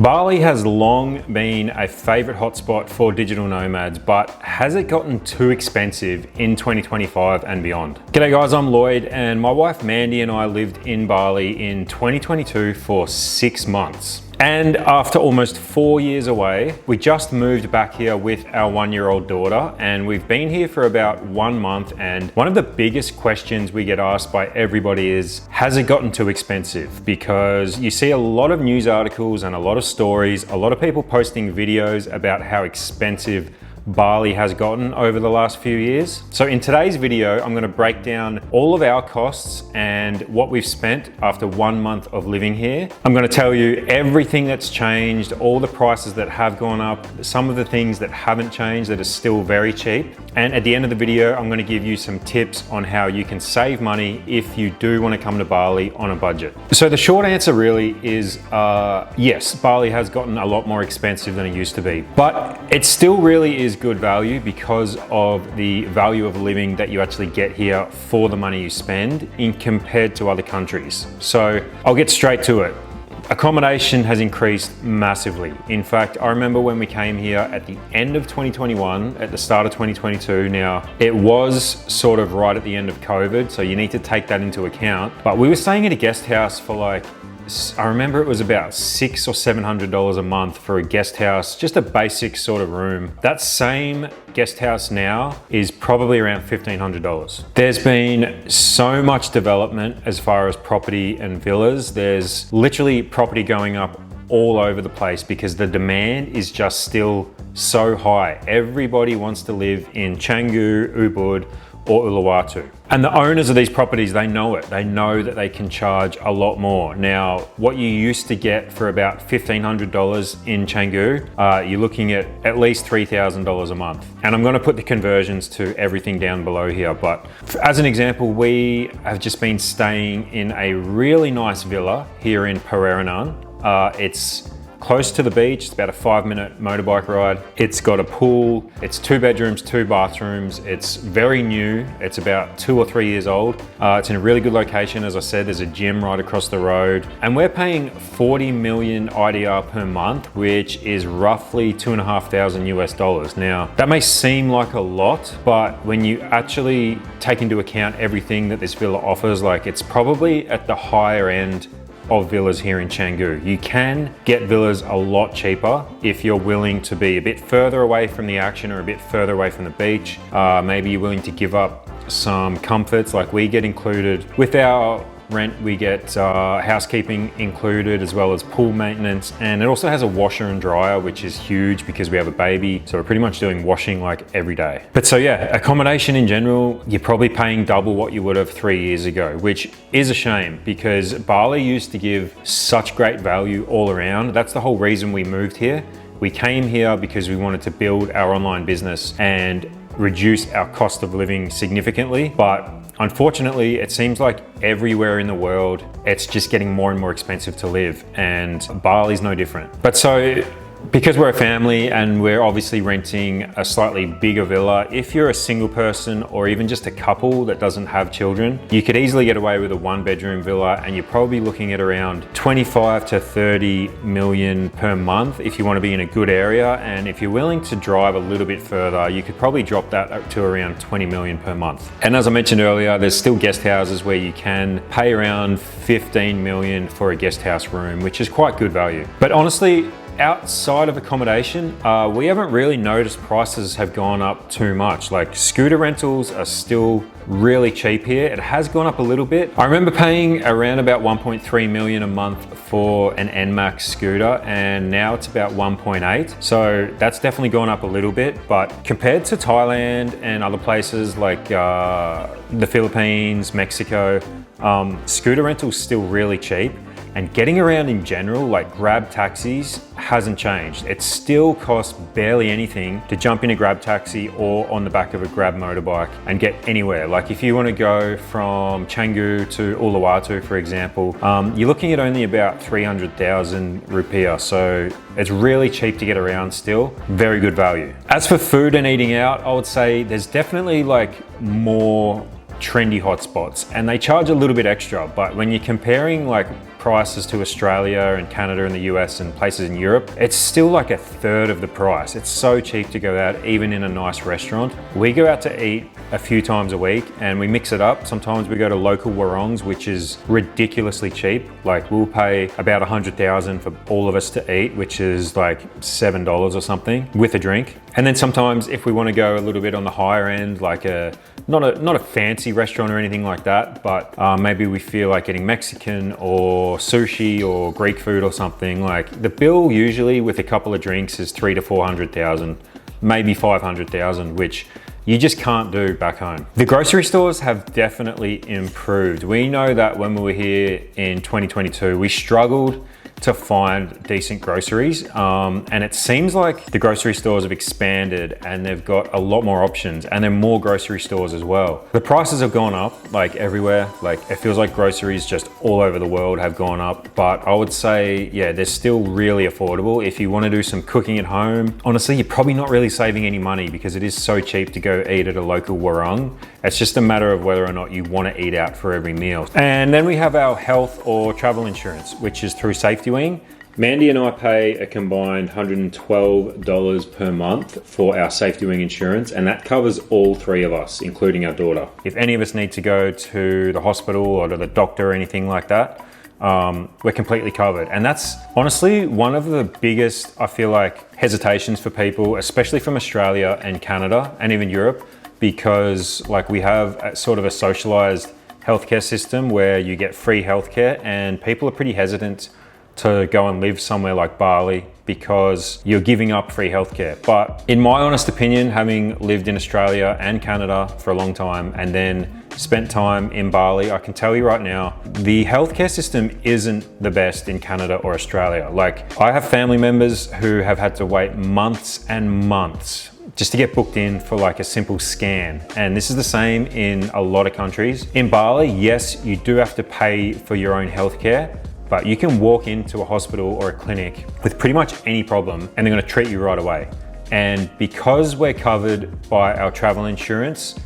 Bali has long been a favorite hotspot for digital nomads, but has it gotten too expensive in 2025 and beyond? G'day guys, I'm Lloyd, and my wife Mandy and I lived in Bali in 2022 for 6 months. And after almost 4 years away, we just moved back here with our 1-year-old daughter, and we've been here for about 1 month. And one of the biggest questions we get asked by everybody is, has it gotten too expensive? Because you see a lot of news articles and a lot of stories, a lot of people posting videos about how expensive Bali has gotten over the last few years. So in today's video, I'm going to break down all of our costs and what we've spent after 1 month of living here. I'm going to tell you everything that's changed, all the prices that have gone up, some of the things that haven't changed that are still very cheap. And at the end of the video, I'm going to give you some tips on how you can save money if you do want to come to Bali on a budget. So the short answer really is yes, Bali has gotten a lot more expensive than it used to be, but it still really is good value because of the value of living that you actually get here for the money you spend in compared to other countries. So I'll get straight to it. Accommodation has increased massively. In fact, I remember when we came here at the end of 2021, at the start of 2022. Now, it was sort of right at the end of COVID, so you need to take that into account. But we were staying at a guest house for like, I remember it was about $600 or $700 a month for a guest house, just a basic sort of room. That same guest house now is probably around $1,500. There's been so much development as far as property and villas. There's literally property going up all over the place because the demand is just still so high. Everybody wants to live in Canggu, Ubud, or Uluwatu. And the owners of these properties, they know it. They know that they can charge a lot more. Now, what you used to get for about $1,500 in Canggu, you're looking at least $3,000 a month. And I'm gonna put the conversions to everything down below here. But as an example, we have just been staying in a really nice villa here in Pereranan. It's close to the beach. It's about a 5-minute motorbike ride. It's got a pool. It's 2 bedrooms, 2 bathrooms. It's very new. It's about 2 or 3 years old. It's in a really good location. As I said, there's a gym right across the road. And we're paying 40 million IDR per month, which is roughly $2,500 US. Now, that may seem like a lot, but when you actually take into account everything that this villa offers, like it's probably at the higher end of villas here in Canggu. You can get villas a lot cheaper if you're willing to be a bit further away from the action or a bit further away from the beach. Maybe you're willing to give up some comforts, like we get included with our rent. We get housekeeping included, as well as pool maintenance, and it also has a washer and dryer, which is huge because we have a baby, so we're pretty much doing washing like every day. But so yeah, accommodation in general, you're probably paying double what you would have 3 years ago, which is a shame because Bali used to give such great value all around. That's the whole reason we moved here. We came here because we wanted to build our online business and reduce our cost of living significantly, but unfortunately, it seems like everywhere in the world, it's just getting more and more expensive to live, and Bali's no different. But so, because we're a family and we're obviously renting a slightly bigger villa, if you're a single person or even just a couple that doesn't have children, you could easily get away with a 1-bedroom villa, and you're probably looking at around 25 to 30 million per month if you want to be in a good area. And if you're willing to drive a little bit further, you could probably drop that up to around 20 million per month. And as I mentioned earlier, there's still guest houses where you can pay around 15 million for a guest house room, which is quite good value. But honestly, outside of accommodation, we haven't really noticed prices have gone up too much. Like scooter rentals are still really cheap here. It has gone up a little bit. I remember paying around about 1.3 million a month for an NMAX scooter, and now it's about 1.8. So that's definitely gone up a little bit, but compared to Thailand and other places like the Philippines, Mexico, scooter rentals still really cheap. And getting around in general, like Grab taxis, hasn't changed. It still costs barely anything to jump in a Grab taxi or on the back of a Grab motorbike and get anywhere. Like if you want to go from Canggu to Uluwatu, for example, you're looking at only about 300,000 Rupiah. So it's really cheap to get around still. Very good value. As for food and eating out, I would say there's definitely like more trendy hotspots and they charge a little bit extra, but when you're comparing like prices to Australia and Canada and the US and places in Europe, it's still like a third of the price. It's so cheap to go out, even in a nice restaurant. We go out to eat a few times a week and we mix it up. Sometimes we go to local warongs, which is ridiculously cheap. Like we'll pay about 100,000 for all of us to eat, which is like $7 or something with a drink. And then sometimes if we want to go a little bit on the higher end, like not a fancy restaurant or anything like that, but maybe we feel like getting Mexican or sushi or Greek food or something, like the bill usually with a couple of drinks is 300,000 to 400,000, maybe 500,000, which you just can't do back home. The grocery stores have definitely improved. We know that when we were here in 2022, we struggled to find decent groceries. And it seems like the grocery stores have expanded and they've got a lot more options, and there are more grocery stores as well. The prices have gone up like everywhere. Like it feels like groceries just all over the world have gone up, but I would say, yeah, they're still really affordable. If you want to do some cooking at home, honestly, you're probably not really saving any money because it is so cheap to go eat at a local warung. It's just a matter of whether or not you want to eat out for every meal. And then we have our health or travel insurance, which is through SafetyWing. Mandy and I pay a combined $112 per month for our SafetyWing insurance, and that covers all three of us, including our daughter. If any of us need to go to the hospital or to the doctor or anything like that, we're completely covered. And that's honestly one of the biggest, I feel like, hesitations for people, especially from Australia and Canada and even Europe, because like we have a sort of a socialized healthcare system where you get free healthcare, and people are pretty hesitant to go and live somewhere like Bali because you're giving up free healthcare. But in my honest opinion, having lived in Australia and Canada for a long time and then spent time in Bali, I can tell you right now, the healthcare system isn't the best in Canada or Australia. Like I have family members who have had to wait months and months just to get booked in for like a simple scan. And this is the same in a lot of countries. In Bali, yes, you do have to pay for your own healthcare, but you can walk into a hospital or a clinic with pretty much any problem and they're gonna treat you right away. And because we're covered by our travel insurance,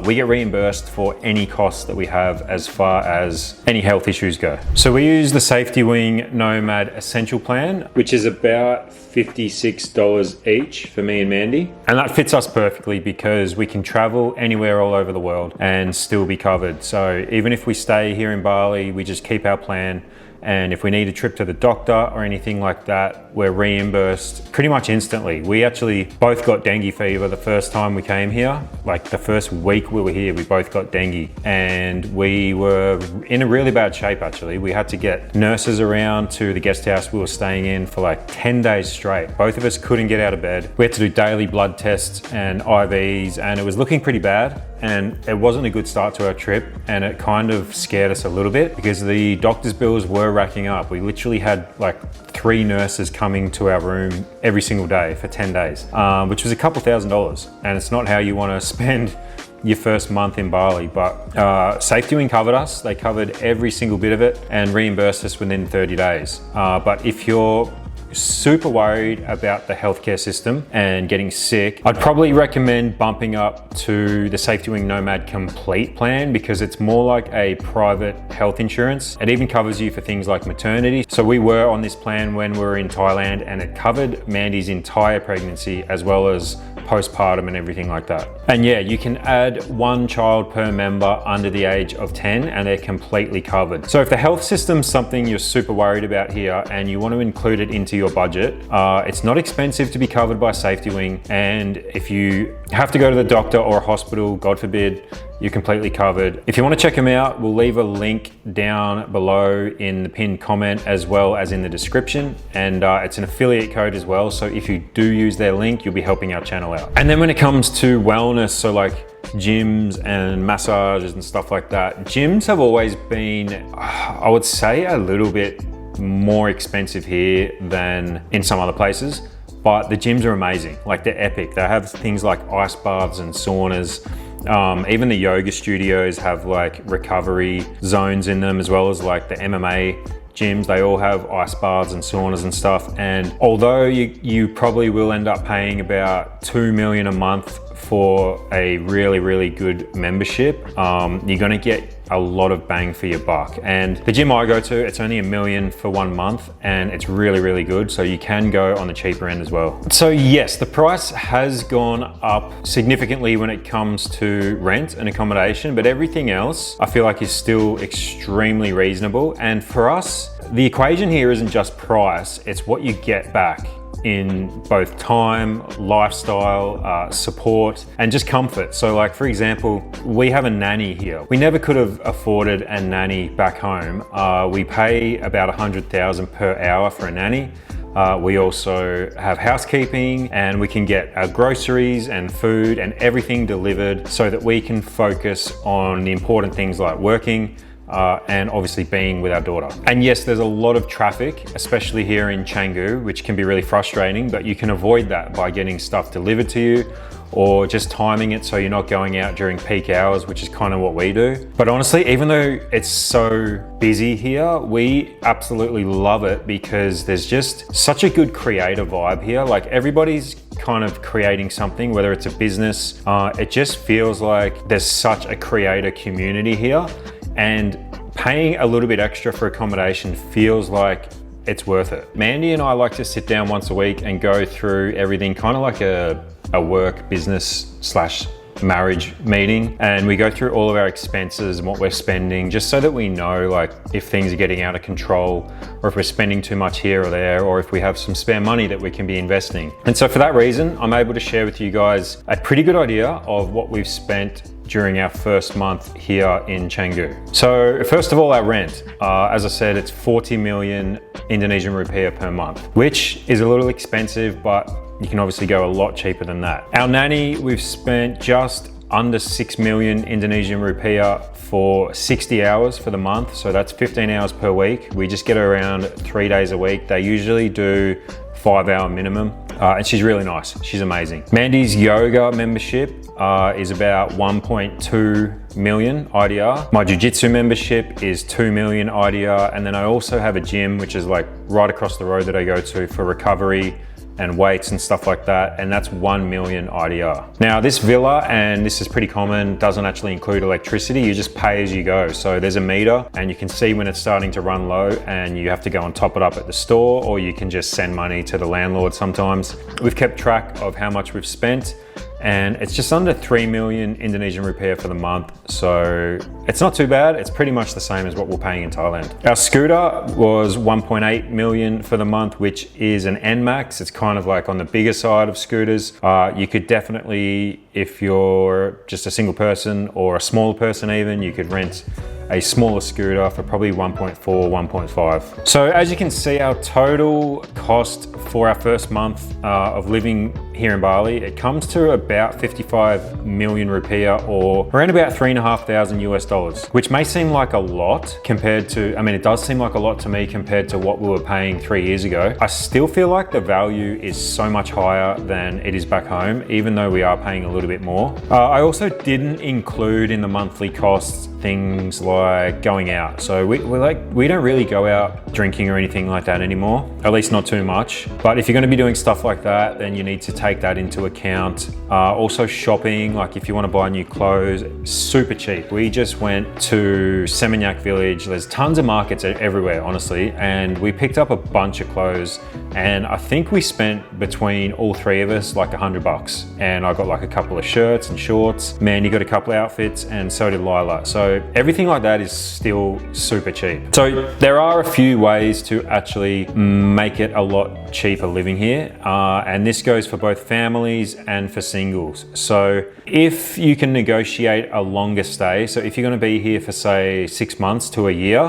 we get reimbursed for any costs that we have as far as any health issues go. So we use the SafetyWing Nomad Essential Plan, which is about $56 each for me and Mandy. And that fits us perfectly because we can travel anywhere all over the world and still be covered. So even if we stay here in Bali, we just keep our plan. And if we need a trip to the doctor or anything like that, we're reimbursed pretty much instantly. We actually both got dengue fever the first time we came here. Like the first week we were here, we both got dengue, and we were in a really bad shape actually. We had to get nurses around to the guest house we were staying in for like 10 days straight. Both of us couldn't get out of bed. We had to do daily blood tests and IVs, and it was looking pretty bad. And it wasn't a good start to our trip, and it kind of scared us a little bit because the doctor's bills were racking up. We literally had like 3 nurses coming to our room every single day for 10 days, which was a couple $1,000s. And it's not how you want to spend your first month in Bali, but SafetyWing covered us. They covered every single bit of it and reimbursed us within 30 days. But if you're super worried about the healthcare system and getting sick, I'd probably recommend bumping up to the SafetyWing Nomad Complete plan because it's more like a private health insurance. It even covers you for things like maternity. So we were on this plan when we were in Thailand, and it covered Mandy's entire pregnancy as well as postpartum and everything like that. And yeah, you can add 1 child per member under the age of 10 and they're completely covered. So if the health system's something you're super worried about here and you want to include it into your budget, it's not expensive to be covered by SafetyWing. And if you have to go to the doctor or a hospital, God forbid, you're completely covered. If you want to check them out, we'll leave a link down below in the pinned comment as well as in the description. And it's an affiliate code as well. So if you do use their link, you'll be helping our channel out. And then when it comes to wellness, so like gyms and massages and stuff like that, gyms have always been, I would say, a little bit more expensive here than in some other places. But the gyms are amazing, like they're epic. They have things like ice baths and saunas. Even the yoga studios have like recovery zones in them, as well as like the MMA gyms. They all have ice baths and saunas and stuff. And although you probably will end up paying about $2 million a month for a really, really good membership, you're gonna get a lot of bang for your buck. And the gym I go to, it's only $1 million for 1 month, and it's really, really good. So you can go on the cheaper end as well. So yes, the price has gone up significantly when it comes to rent and accommodation, but everything else I feel like is still extremely reasonable. And for us, the equation here isn't just price, it's what you get back in both time, lifestyle, support, and just comfort. So like, for example, we have a nanny here. We never could have afforded a nanny back home. We pay about $100,000 per hour for a nanny. We also have housekeeping, and we can get our groceries and food and everything delivered so that we can focus on the important things like working, and obviously being with our daughter. And yes, there's a lot of traffic, especially here in Canggu, which can be really frustrating, but you can avoid that by getting stuff delivered to you or just timing it so you're not going out during peak hours, which is kind of what we do. But honestly, even though it's so busy here, we absolutely love it because there's just such a good creative vibe here. Like, everybody's kind of creating something, whether it's a business, it just feels like there's such a creator community here. And paying a little bit extra for accommodation feels like it's worth it. Mandy and I like to sit down once a week and go through everything, kind of like a work business slash marriage meeting, and we go through all of our expenses and what we're spending, just so that we know like if things are getting out of control, or if we're spending too much here or there, or if we have some spare money that we can be investing. And so for that reason, I'm able to share with you guys a pretty good idea of what we've spent during our first month here in Canggu. So first of all, our rent. As I said, it's 40 million Indonesian rupiah per month, which is a little expensive, but you can obviously go a lot cheaper than that. Our nanny, we've spent just under 6 million Indonesian rupiah for 60 hours for the month. So that's 15 hours per week. We just get her around 3 days a week. They usually do 5-hour minimum. And she's really nice. She's amazing. Mandy's yoga membership is about 1.2 million IDR. My jiu-jitsu membership is 2 million IDR. And then I also have a gym, which is like right across the road that I go to for recovery and weights and stuff like that, and that's 1 million IDR. Now this villa, and this is pretty common, doesn't actually include electricity. You just pay as you go. So there's a meter and you can see when it's starting to run low, and you have to go and top it up at the store, or you can just send money to the landlord sometimes. We've kept track of how much we've spent, and it's just under 3 million Indonesian rupiah for the month. So it's not too bad. It's pretty much the same as what we're paying in Thailand. Our scooter was 1.8 million for the month, which is an NMAX. It's kind of like on the bigger side of scooters. You could definitely, if you're just a single person or a smaller person even, you could rent a smaller scooter for probably 1.4, 1.5. So as you can see, our total cost for our first month of living here in Bali, it comes to about 55 million rupiah, or around about $3,500 US, which may seem like a lot compared to, I mean, it does seem like a lot to me compared to what we were paying 3 years ago. I still feel like the value is so much higher than it is back home, even though we are paying a little bit more. I also didn't include in the monthly costs things like going out. So we don't really go out drinking or anything like that anymore, at least not too much. But if you're going to be doing stuff like that, then you need to take that into account. Also shopping, like if you want to buy new clothes, super cheap. We just went to Seminyak village. There's tons of markets everywhere, honestly. And we picked up a bunch of clothes, and I think we spent between all three of us like $100. And I got like a couple of shirts and shorts. Mandy got a couple of outfits, and so did Lila. So everything like that is still super cheap. So there are a few ways to actually make it a lot cheaper living here. And this goes for both families and for singles. So if you can negotiate a longer stay, so if you're going to be here for say 6 months to a year,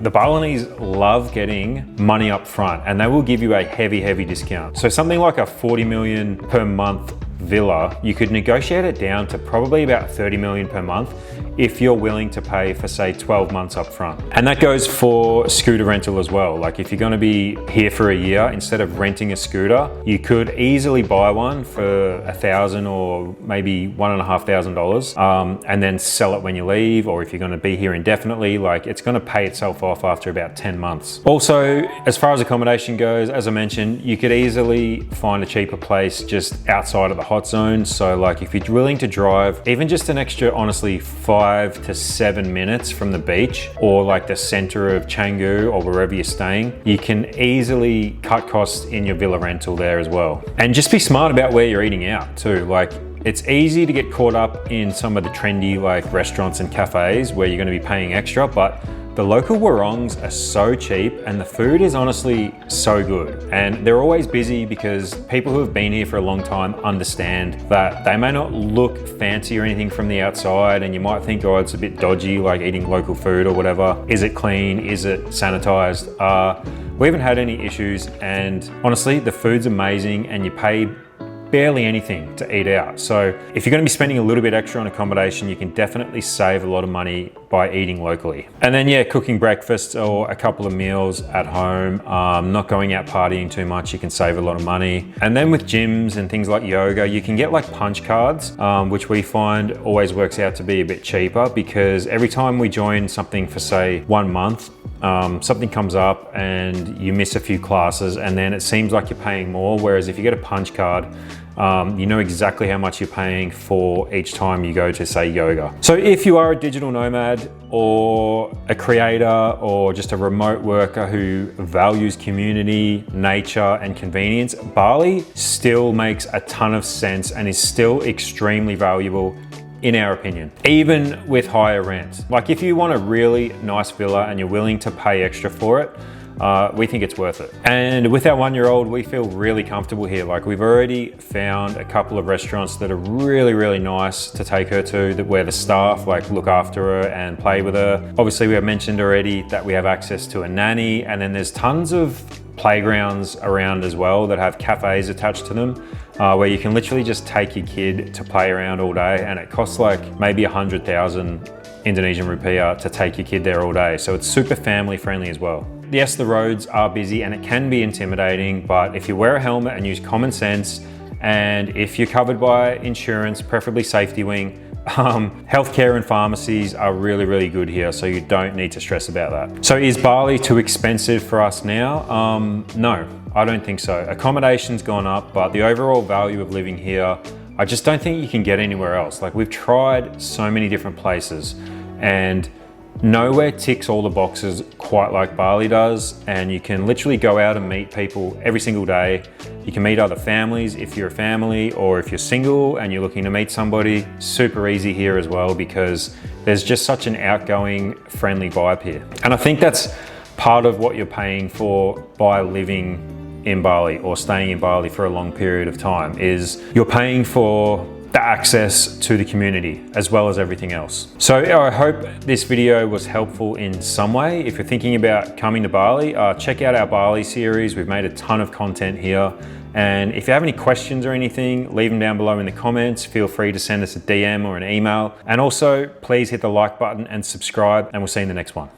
the Balinese love getting money up front, and they will give you a heavy discount. So something like a 40 million per month villa, you could negotiate it down to probably about 30 million per month if you're willing to pay for say 12 months up front. And that goes for scooter rental as well. Like if you're going to be here for a year, instead of renting a scooter, you could easily buy one for $1,000 or maybe $1,500, and then sell it when you leave. Or if you're going to be here indefinitely, like it's going to pay itself off after about 10 months. Also, as far as accommodation goes, as I mentioned, you could easily find a cheaper place just outside of the hot zone. So like if you're willing to drive even just an extra, honestly, 5 to 7 minutes from the beach or like the center of Canggu or wherever you're staying, you can easily cut costs in your villa rental there as well. And just be smart about where you're eating out too. Like it's easy to get caught up in some of the trendy like restaurants and cafes where you're going to be paying extra, but the local warongs are so cheap and the food is honestly so good. And they're always busy because people who have been here for a long time understand that they may not look fancy or anything from the outside, and you might think, oh, it's a bit dodgy, like eating local food or whatever. Is it clean? Is it sanitized? We haven't had any issues, and honestly, the food's amazing and you pay barely anything to eat out. So if you're going to be spending a little bit extra on accommodation, you can definitely save a lot of money by eating locally. And then yeah, cooking breakfast or a couple of meals at home, not going out partying too much, you can save a lot of money. And then with gyms and things like yoga, you can get like punch cards, which we find always works out to be a bit cheaper, because every time we join something for say 1 month, something comes up and you miss a few classes and then it seems like you're paying more. Whereas if you get a punch card, you know exactly how much you're paying for each time you go to say yoga. So if you are a digital nomad or a creator or just a remote worker who values community, nature and convenience, Bali still makes a ton of sense and is still extremely valuable in our opinion, even with higher rent. Like if you want a really nice villa and you're willing to pay extra for it, we think it's worth it. And with our 1-year-old, we feel really comfortable here. Like we've already found a couple of restaurants that are really, really nice to take her to, where the staff like look after her and play with her. Obviously we have mentioned already that we have access to a nanny, and then there's tons of playgrounds around as well that have cafes attached to them, where you can literally just take your kid to play around all day, and it costs like maybe 100,000 Indonesian rupiah to take your kid there all day. So it's super family friendly as well. Yes, the roads are busy and it can be intimidating, but if you wear a helmet and use common sense, and if you're covered by insurance, preferably SafetyWing, healthcare and pharmacies are really, really good here, so you don't need to stress about that. So is Bali too expensive for us now? No, I don't think so. Accommodation's gone up, but the overall value of living here, I just don't think you can get anywhere else. Like we've tried so many different places and nowhere ticks all the boxes quite like Bali does, and you can literally go out and meet people every single day. You can meet other families if you're a family, or if you're single and you're looking to meet somebody, super easy here as well, because there's just such an outgoing, friendly vibe here. And I think that's part of what you're paying for by living in Bali or staying in Bali for a long period of time, is you're paying for the access to the community as well as everything else. So I hope this video was helpful in some way. If you're thinking about coming to Bali, check out our Bali series. We've made a ton of content here. And if you have any questions or anything, leave them down below in the comments. Feel free to send us a DM or an email. And also please hit the like button and subscribe, and we'll see you in the next one.